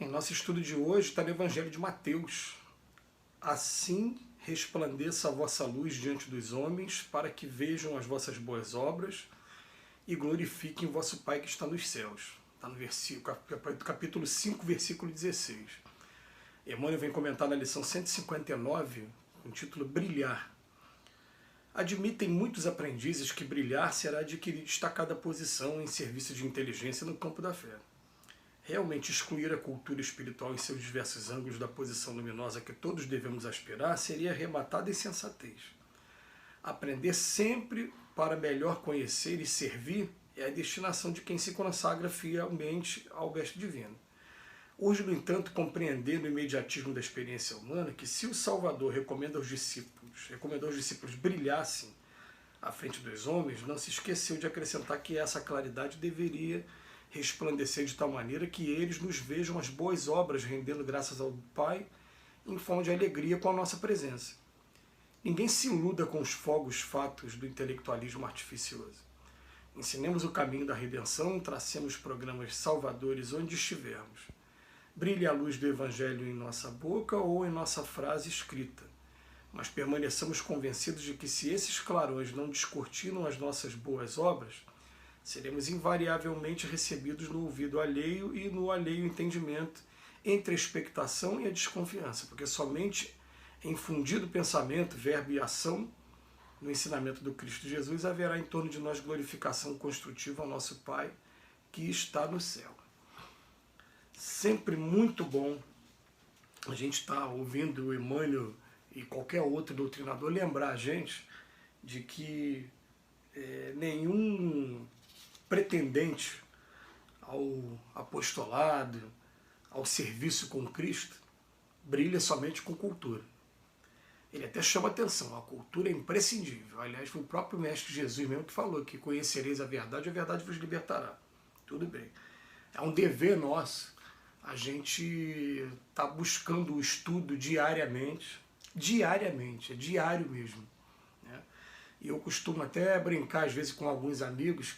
Nosso estudo de hoje está no Evangelho de Mateus. Assim resplandeça a vossa luz diante dos homens, para que vejam as vossas boas obras e glorifiquem o vosso Pai que está nos céus. Está no capítulo 5, versículo 16. Emmanuel vem comentar na lição 159, com o título Brilhar. Admitem muitos aprendizes que brilhar será adquirir destacada posição em serviço de inteligência no campo da fé. Realmente excluir a cultura espiritual em seus diversos ângulos da posição luminosa que todos devemos aspirar seria arrematada insensatez. Aprender sempre para melhor conhecer e servir é a destinação de quem se consagra fielmente ao mestre divino. Urge, no entanto, compreender no imediatismo da experiência humana que se o Salvador recomendou aos discípulos brilhassem à frente dos homens, não se esqueceu de acrescentar que essa claridade deveria resplandecer de tal maneira que eles nos vejam as boas obras, rendendo graças ao Pai, em forma de alegria com a nossa presença. Ninguém se iluda com os fogos fatos do intelectualismo artificioso. Ensinemos o caminho da redenção, tracemos programas salvadores onde estivermos. Brilhe a luz do Evangelho em nossa boca ou em nossa frase escrita, mas permaneçamos convencidos de que se esses clarões não descortinam as nossas boas obras, seremos invariavelmente recebidos no ouvido alheio e no alheio entendimento, entre a expectação e a desconfiança, porque somente em fundido pensamento, verbo e ação, no ensinamento do Cristo Jesus, haverá em torno de nós glorificação construtiva ao nosso Pai, que está no céu. Sempre muito bom a gente estar ouvindo o Emmanuel e qualquer outro doutrinador lembrar a gente de que nenhum pretendente ao apostolado, ao serviço com Cristo, brilha somente com cultura. Ele até chama atenção, a cultura é imprescindível. Aliás, foi o próprio Mestre Jesus mesmo que falou que conhecereis a verdade vos libertará. Tudo bem. É um dever nosso a gente tá buscando o estudo diariamente, é diário mesmo. Né? E eu costumo até brincar às vezes com alguns amigos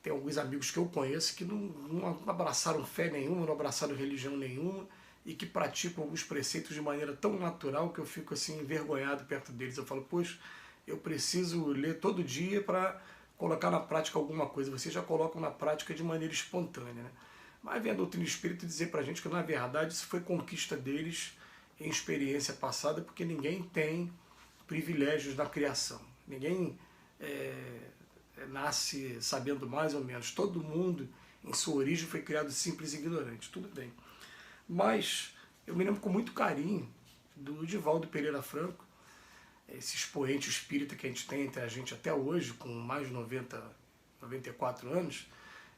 tem alguns amigos que eu conheço que não abraçaram fé nenhuma, não abraçaram religião nenhuma e que praticam alguns preceitos de maneira tão natural que eu fico assim envergonhado perto deles. Eu falo, poxa, eu preciso ler todo dia para colocar na prática alguma coisa. Vocês já colocam na prática de maneira espontânea, né? Mas vem a doutrina espírita dizer para a gente que na verdade isso foi conquista deles em experiência passada, porque ninguém tem privilégios na criação. Ninguém nasce sabendo mais ou menos. Todo mundo, em sua origem, foi criado simples e ignorante. Tudo bem. Mas eu me lembro com muito carinho do Divaldo Pereira Franco, esse expoente espírita que a gente tem entre a gente até hoje, com mais de 94 anos,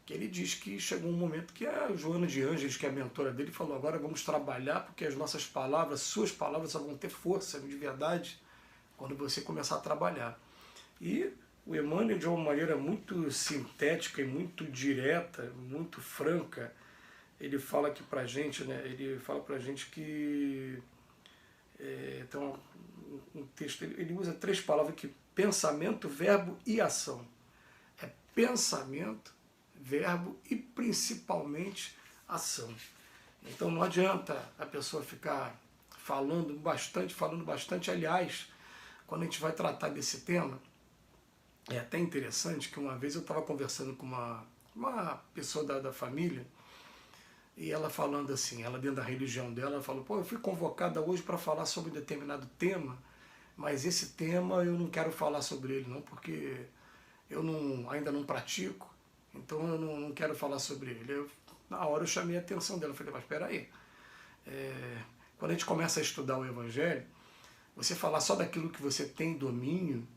que ele diz que chegou um momento que a Joana de Ângeles, que é a mentora dele, falou, agora vamos trabalhar porque as nossas palavras, suas palavras só vão ter força de verdade quando você começar a trabalhar. E o Emmanuel, de uma maneira muito sintética e muito direta, muito franca, ele fala aqui pra gente, né? Ele fala pra gente que então, um texto, ele usa 3 palavras aqui, pensamento, verbo e ação. É pensamento, verbo e principalmente ação. Então não adianta a pessoa ficar falando bastante. Aliás, quando a gente vai tratar desse tema, é até interessante que uma vez eu estava conversando com uma pessoa da família, e ela falando assim, ela dentro da religião dela, ela falou, pô, eu fui convocada hoje para falar sobre um determinado tema, mas esse tema eu não quero falar sobre ele não, porque eu ainda não pratico, então eu não quero falar sobre ele. Na hora eu chamei a atenção dela, falei, mas espera aí, quando a gente começa a estudar o Evangelho, você falar só daquilo que você tem domínio,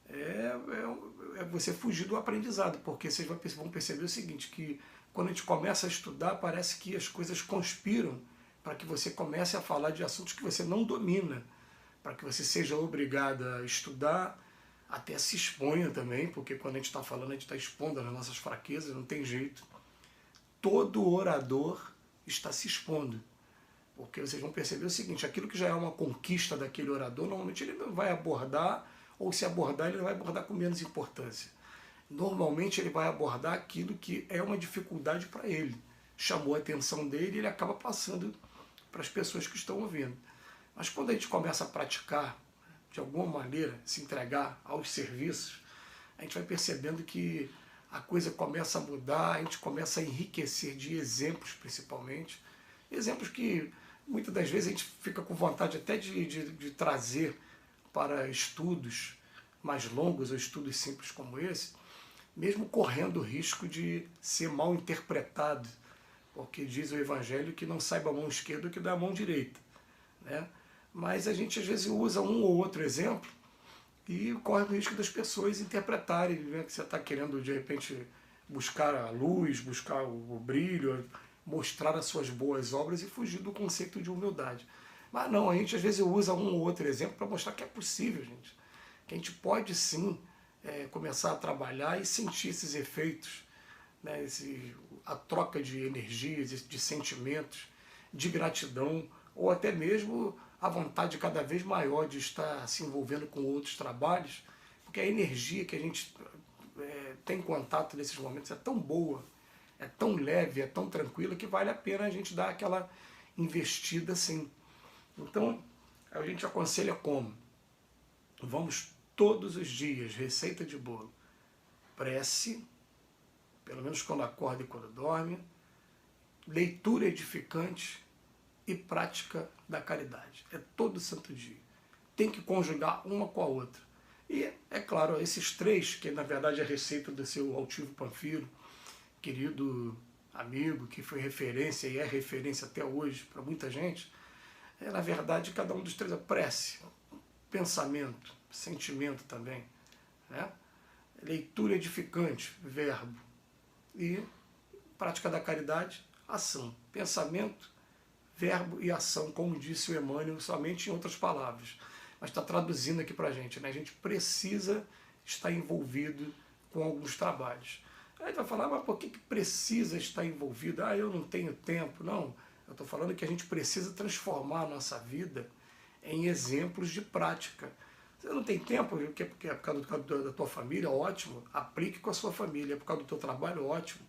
é você fugir do aprendizado, porque vocês vão perceber o seguinte, que quando a gente começa a estudar, parece que as coisas conspiram para que você comece a falar de assuntos que você não domina, para que você seja obrigado a estudar, até se exponha também, porque quando a gente está falando, a gente está expondo as nossas fraquezas, não tem jeito. Todo orador está se expondo, porque vocês vão perceber o seguinte, aquilo que já é uma conquista daquele orador, normalmente ele não vai abordar, ou se abordar, ele vai abordar com menos importância. Normalmente ele vai abordar aquilo que é uma dificuldade para ele. chamou a atenção dele e ele acaba passando para as pessoas que estão ouvindo. Mas quando a gente começa a praticar, de alguma maneira, se entregar aos serviços, a gente vai percebendo que a coisa começa a mudar, a gente começa a enriquecer de exemplos, principalmente. Exemplos que muitas das vezes a gente fica com vontade até de trazer para estudos mais longos ou estudos simples como esse, mesmo correndo o risco de ser mal interpretado, porque diz o Evangelho que não saiba a mão esquerda o que dá a mão direita, né? Mas a gente às vezes usa um ou outro exemplo e corre o risco das pessoas interpretarem, né, que você está querendo de repente buscar a luz, buscar o brilho, mostrar as suas boas obras e fugir do conceito de humildade. Mas não, a gente às vezes usa um ou outro exemplo para mostrar que é possível, gente. Que a gente pode sim começar a trabalhar e sentir esses efeitos, né, a troca de energias, de sentimentos, de gratidão, ou até mesmo a vontade cada vez maior de estar se envolvendo com outros trabalhos, porque a energia que a gente tem contato nesses momentos é tão boa, é tão leve, é tão tranquila, que vale a pena a gente dar aquela investida assim. Então, a gente aconselha como? Vamos todos os dias, receita de bolo, prece, pelo menos quando acorda e quando dorme, leitura edificante e prática da caridade. É todo santo dia. Tem que conjugar uma com a outra. E, é claro, esses três, que na verdade é a receita do seu Altivo Panfiro, querido amigo, que foi referência e é referência até hoje para muita gente, na verdade cada um dos três é prece, pensamento, sentimento também, né? Leitura edificante, verbo, e prática da caridade, ação. Pensamento, verbo e ação, como disse o Emmanuel, somente em outras palavras. Mas está traduzindo aqui para a gente, né? A gente precisa estar envolvido com alguns trabalhos. Aí vai falar, mas por que precisa estar envolvido? Ah, eu não tenho tempo. Não, eu estou falando que a gente precisa transformar a nossa vida em exemplos de prática. Você não tem tempo, porque é por causa da tua família, ótimo, aplique com a sua família. É por causa do teu trabalho, ótimo,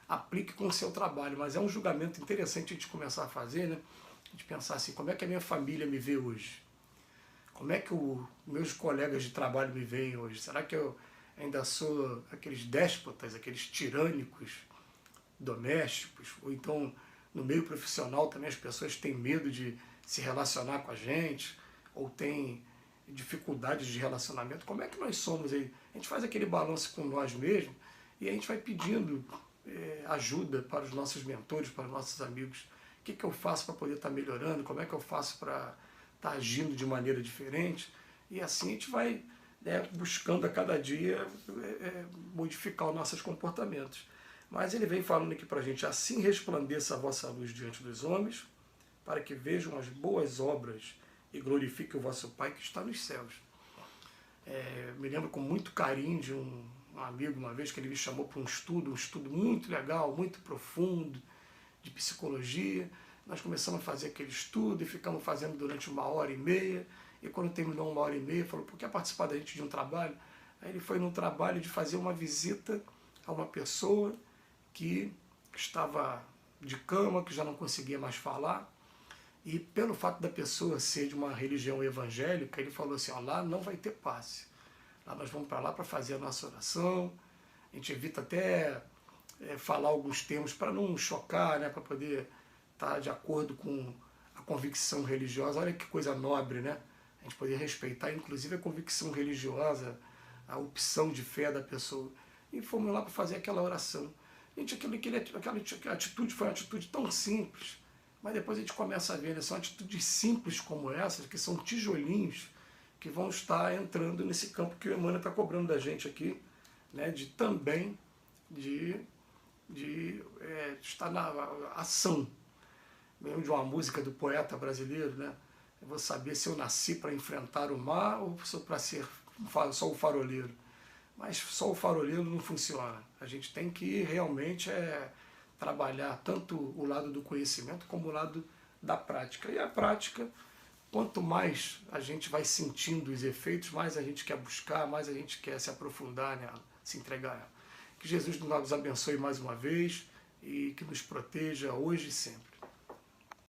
aplique com o seu trabalho. Mas é um julgamento interessante a gente começar a fazer, né? A gente pensar assim, como é que a minha família me vê hoje? Como é que meus colegas de trabalho me veem hoje? Será que eu ainda sou aqueles déspotas, aqueles tirânicos domésticos? Ou então, no meio profissional também as pessoas têm medo de se relacionar com a gente, ou têm dificuldades de relacionamento. Como é que nós somos aí? A gente faz aquele balanço com nós mesmos e a gente vai pedindo ajuda para os nossos mentores, para os nossos amigos. O que eu faço para poder estar melhorando? Como é que eu faço para estar agindo de maneira diferente? E assim a gente vai buscando a cada dia modificar os nossos comportamentos. Mas ele vem falando aqui para a gente, assim resplandeça a vossa luz diante dos homens, para que vejam as boas obras e glorifiquem o vosso Pai que está nos céus. Me lembro com muito carinho de um amigo uma vez que ele me chamou para um estudo muito legal, muito profundo, de psicologia. Nós começamos a fazer aquele estudo e ficamos fazendo durante 1h30, e quando terminou 1h30, falou, por que participar da gente de um trabalho? Aí ele foi num trabalho de fazer uma visita a uma pessoa que estava de cama, que já não conseguia mais falar, e pelo fato da pessoa ser de uma religião evangélica, ele falou assim, ó, lá não vai ter passe. Lá nós vamos para lá para fazer a nossa oração, a gente evita até falar alguns termos para não chocar, né, para poder estar de acordo com a convicção religiosa. Olha que coisa nobre, né? A gente poder respeitar, inclusive, a convicção religiosa, a opção de fé da pessoa. E fomos lá para fazer aquela oração. Gente, aquela atitude foi uma atitude tão simples, mas depois a gente começa a ver, né? São atitudes simples como essas, que são tijolinhos que vão estar entrando nesse campo que o Emmanuel está cobrando da gente aqui, né? De estar na ação. Mesmo de uma música do poeta brasileiro, né? Eu vou saber se eu nasci para enfrentar o mar ou para ser só o faroleiro. Mas só o faroleiro não funciona. A gente tem que realmente trabalhar tanto o lado do conhecimento como o lado da prática. E a prática, quanto mais a gente vai sentindo os efeitos, mais a gente quer buscar, mais a gente quer se aprofundar nela, se entregar a ela. Que Jesus nos abençoe mais uma vez, e que nos proteja hoje e sempre.